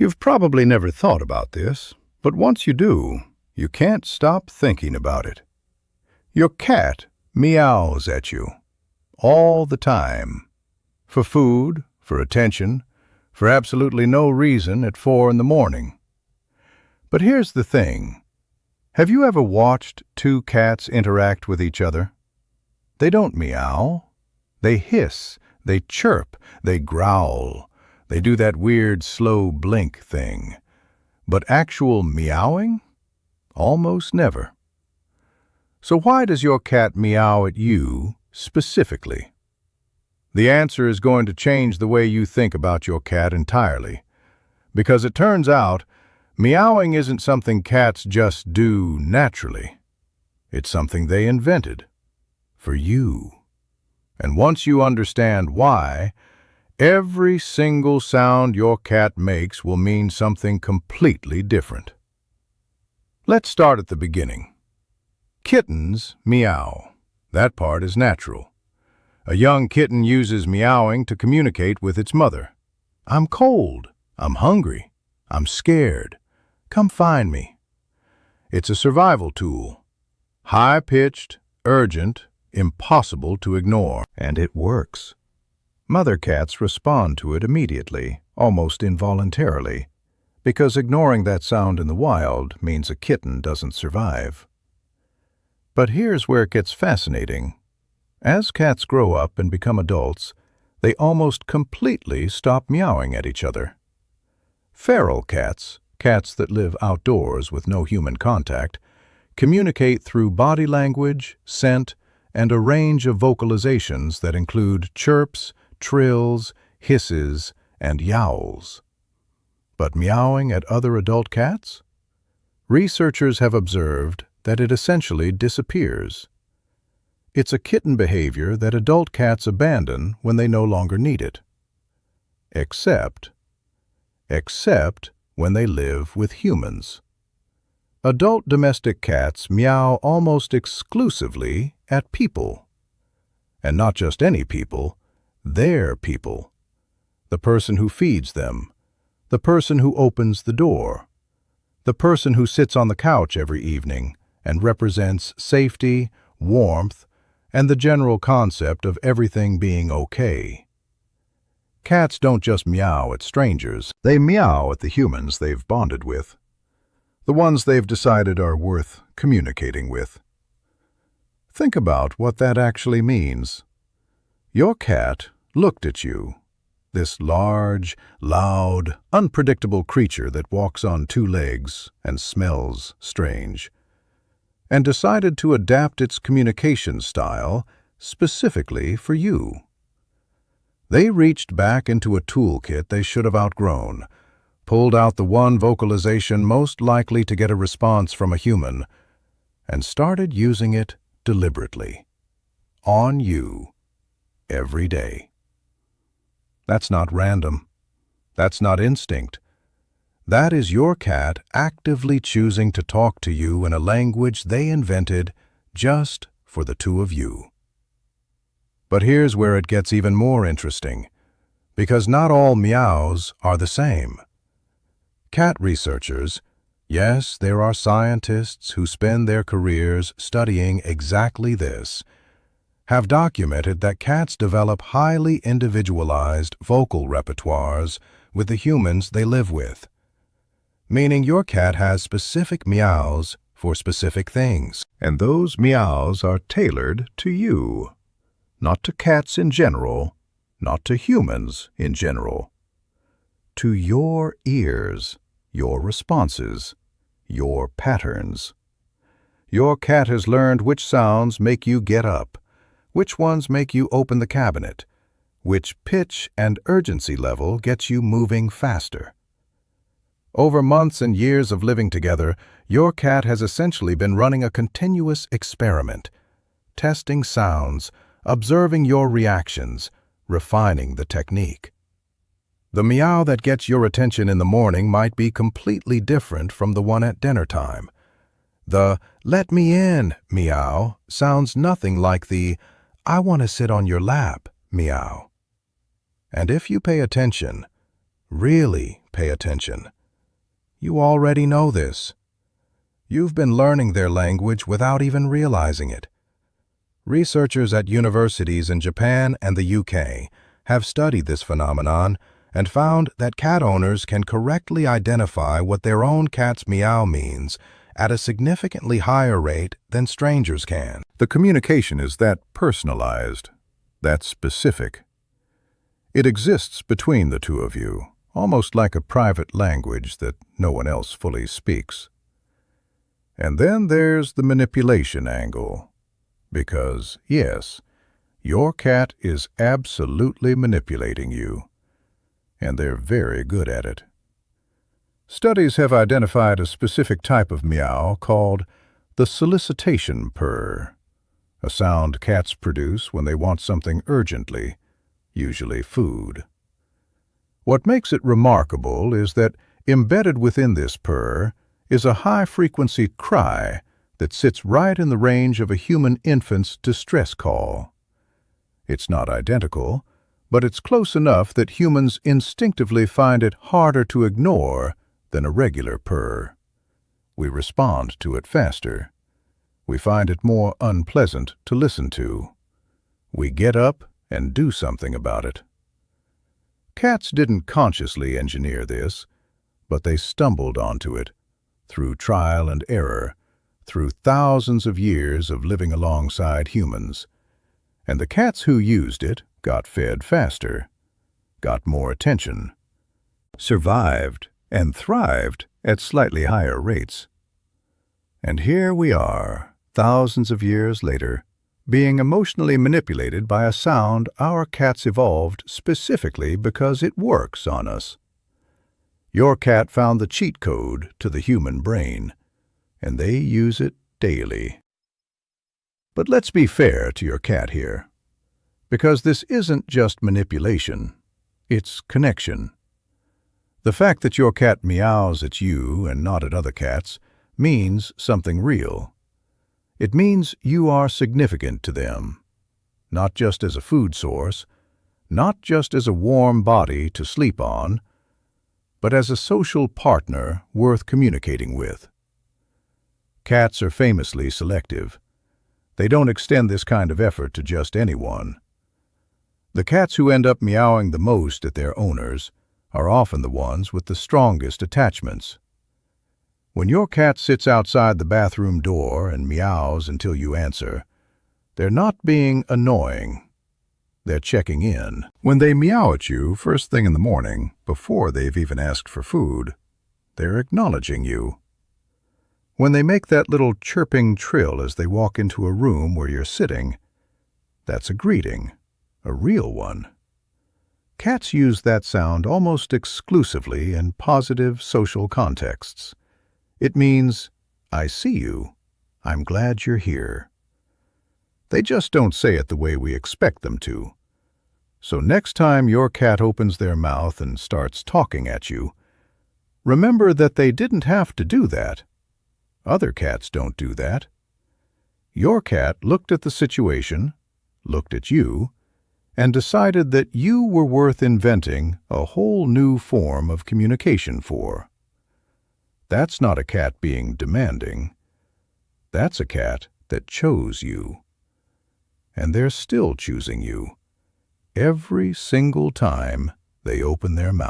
You've probably never thought about this, but once you do, you can't stop thinking about it. Your cat meows at you all the time. For food, for attention, for absolutely no reason at 4 in the morning. But here's the thing. Have you ever watched two cats interact with each other? They don't meow. They hiss, they chirp, they growl. They do that weird slow blink thing. But actual meowing? Almost never. So why does your cat meow at you specifically? The answer is going to change the way you think about your cat entirely. Because it turns out, meowing isn't something cats just do naturally. It's something they invented. For you. And once you understand why, every single sound your cat makes will mean something completely different. Let's start at the beginning. Kittens meow. That part is natural. A young kitten uses meowing to communicate with its mother. I'm cold. I'm hungry. I'm scared. Come find me. It's a survival tool. High-pitched, urgent, impossible to ignore. And it works. Mother cats respond to it immediately, almost involuntarily, because ignoring that sound in the wild means a kitten doesn't survive. But here's where it gets fascinating. As cats grow up and become adults, they almost completely stop meowing at each other. Feral cats, cats that live outdoors with no human contact, communicate through body language, scent, and a range of vocalizations that include chirps, trills, hisses, and yowls. But meowing at other adult cats? Researchers have observed that it essentially disappears. It's a kitten behavior that adult cats abandon when they no longer need it. Except when they live with humans. Adult domestic cats meow almost exclusively at people. And not just any people, their people. The person who feeds them, the person who opens the door, the person who sits on the couch every evening and represents safety, warmth, and the general concept of everything being okay. Cats don't just meow at strangers, they meow at the humans they've bonded with, the ones they've decided are worth communicating with. Think about what that actually means. Your cat looked at you, this large, loud, unpredictable creature that walks on 2 legs and smells strange, and decided to adapt its communication style specifically for you. They reached back into a toolkit they should have outgrown, pulled out the one vocalization most likely to get a response from a human, and started using it deliberately, on you, every day. That's not random. That's not instinct. That is your cat actively choosing to talk to you in a language they invented just for the two of you. But here's where it gets even more interesting, because not all meows are the same. Cat researchers, yes, there are scientists who spend their careers studying exactly this, have documented that cats develop highly individualized vocal repertoires with the humans they live with. Meaning your cat has specific meows for specific things. And those meows are tailored to you. Not to cats in general, not to humans in general. To your ears, your responses, your patterns. Your cat has learned which sounds make you get up, which ones make you open the cabinet, which pitch and urgency level gets you moving faster. Over months and years of living together, your cat has essentially been running a continuous experiment, testing sounds, observing your reactions, refining the technique. The meow that gets your attention in the morning might be completely different from the one at dinner time. The "let me in" meow sounds nothing like the "I want to sit on your lap" meow. And if you pay attention, really pay attention. You already know this. You've been learning their language without even realizing it. Researchers at universities in Japan and the UK have studied this phenomenon and found that cat owners can correctly identify what their own cat's meow means at a significantly higher rate than strangers can. The communication is that personalized, that specific. It exists between the two of you, almost like a private language that no one else fully speaks. And then there's the manipulation angle. Because, yes, your cat is absolutely manipulating you, and they're very good at it. Studies have identified a specific type of meow called the solicitation purr, a sound cats produce when they want something urgently, usually food. What makes it remarkable is that embedded within this purr is a high-frequency cry that sits right in the range of a human infant's distress call. It's not identical, but it's close enough that humans instinctively find it harder to ignore than a regular purr. We respond to it faster. We find it more unpleasant to listen to. We get up and do something about it. Cats didn't consciously engineer this, but they stumbled onto it, through trial and error, through thousands of years of living alongside humans. And the cats who used it got fed faster, got more attention, survived and thrived at slightly higher rates. And here we are, thousands of years later, being emotionally manipulated by a sound our cats evolved specifically because it works on us. Your cat found the cheat code to the human brain, and they use it daily. But let's be fair to your cat here, because this isn't just manipulation, it's connection. The fact that your cat meows at you and not at other cats means something real. It means you are significant to them, not just as a food source, not just as a warm body to sleep on, but as a social partner worth communicating with. Cats are famously selective. They don't extend this kind of effort to just anyone. The cats who end up meowing the most at their owners are often the ones with the strongest attachments. When your cat sits outside the bathroom door and meows until you answer, they're not being annoying. They're checking in. When they meow at you first thing in the morning, before they've even asked for food, they're acknowledging you. When they make that little chirping trill as they walk into a room where you're sitting, that's a greeting, a real one. Cats use that sound almost exclusively in positive social contexts. It means, I see you. I'm glad you're here. They just don't say it the way we expect them to. So next time your cat opens their mouth and starts talking at you, remember that they didn't have to do that. Other cats don't do that. Your cat looked at the situation, looked at you, and decided that you were worth inventing a whole new form of communication for. That's not a cat being demanding. That's a cat that chose you. And they're still choosing you every single time they open their mouth.